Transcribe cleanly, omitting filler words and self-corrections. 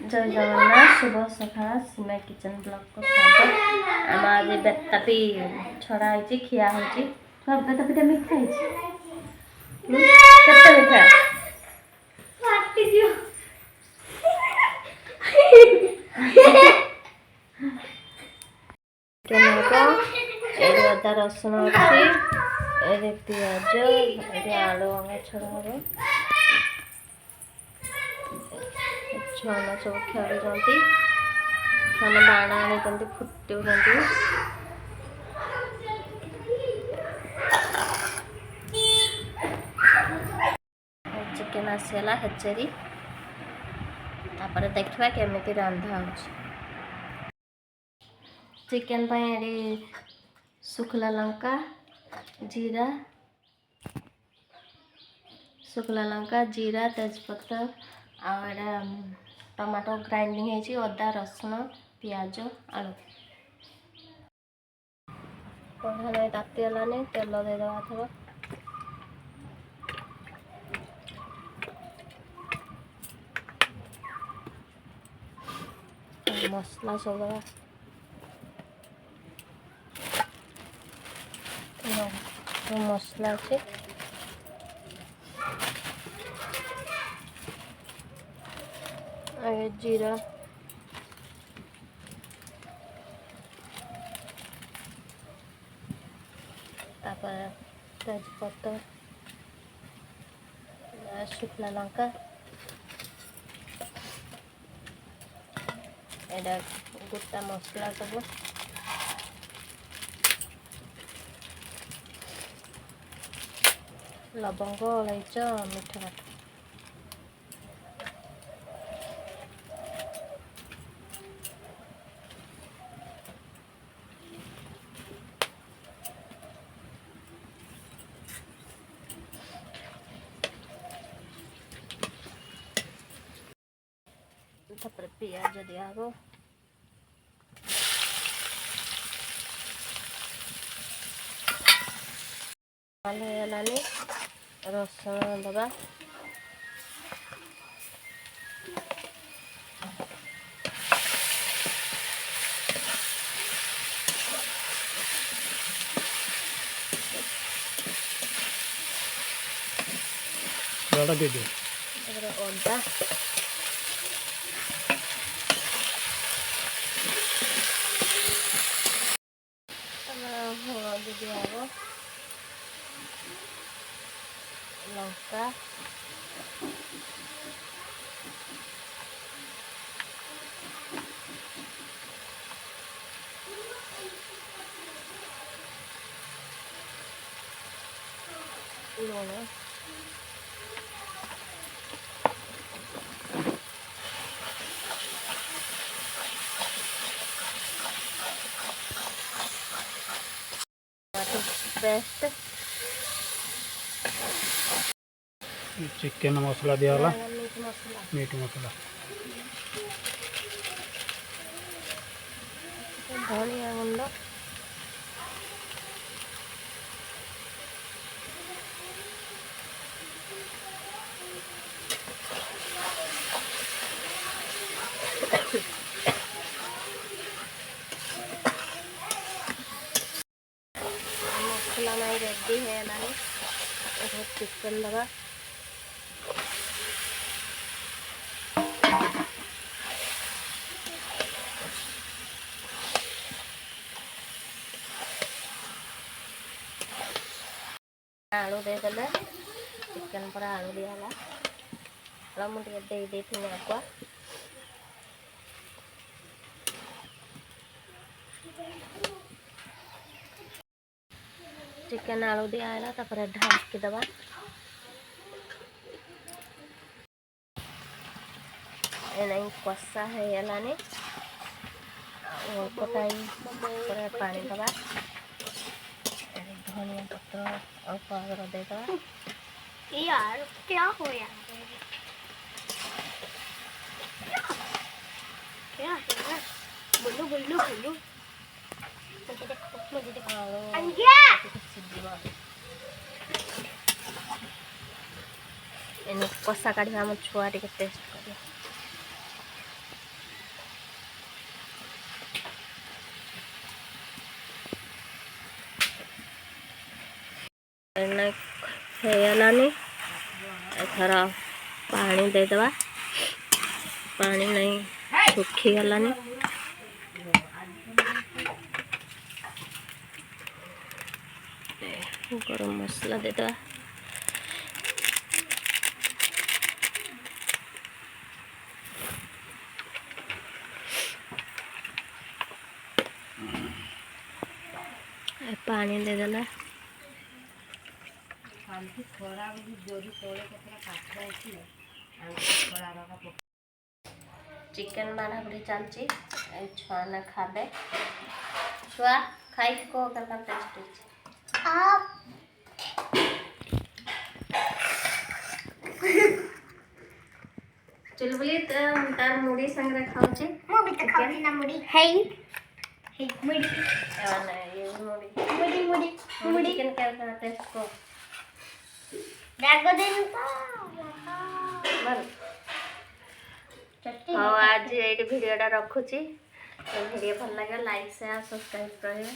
जय जगन्नाथ शुभ सकाळ सीमा kitchen blog को स्वागत। आम आज बेतापी छड़ा होती खिया होती बेतापीटा मिठा केते मिठा अदा रसुण अच्छी पिज आलू छड़ा छुआ सब खेलुंट छुआ बाण आनी फुटुंट चिकेन आसीगला हेचेरी देखा केमी रंधा हो चिकेन ये सुखला लंका जीरा तेजपत्र आड़ा टमाटो ग्राइंडिंग है अदा रसुण पियाज आलू कढ़ा तातीगलानी तेल देदेवा थोड़ा मसला सब मसला अच्छे जीरा तेजपत्र शुखला लंका एडा गोटा मसला सब लवंग अलैच मीठा काठ पियाज दिया लानी रसुण दबा अदा हलदी दिया लंका लूण पेस्ट चिकेन मसला दिया मीट मसला धनिया गुंड मसला नहीं रेडी है चिकेन दबा आलू देदेले चिकेन पर आलू दिगला मुझे दे आगुआ चिकेन आलू दिगला ढाकी दबा कषा है गलानी टाइम पानी दबा धनिया पत्र अल्प आगर देदबा यार क्या हो क्या है बोलो बोलो बोलो मुझे कषा काढ़ा आम छुआ टेस्ट कर ହେଇଗଲାନି ଏଥର ପାଣି ଦେଇଦେବା। ପାଣି नहीं ଶୁଖିଗଲାନି। गरम मसला देदेवा। पानी देदेला। चिकेन बाढ़ाबुड़ी चलची छुआ ने खाबे। छुआ खाई को करका टेस्ट चुलबुली तार मुड़ी संगे खाऊची मो भी तो खाऊची ना मुड़ी हे मुड़ी एवाना ये मुड़ी मुड़ी मुड़ी मुड़ी चिकन क्या का टेस्ट को डागो देनु तो बल चट्टी हाँ आज ये वीडियोटा रखुची। वीडियो भल लगे लाइक शेयर सब्सक्राइब करें।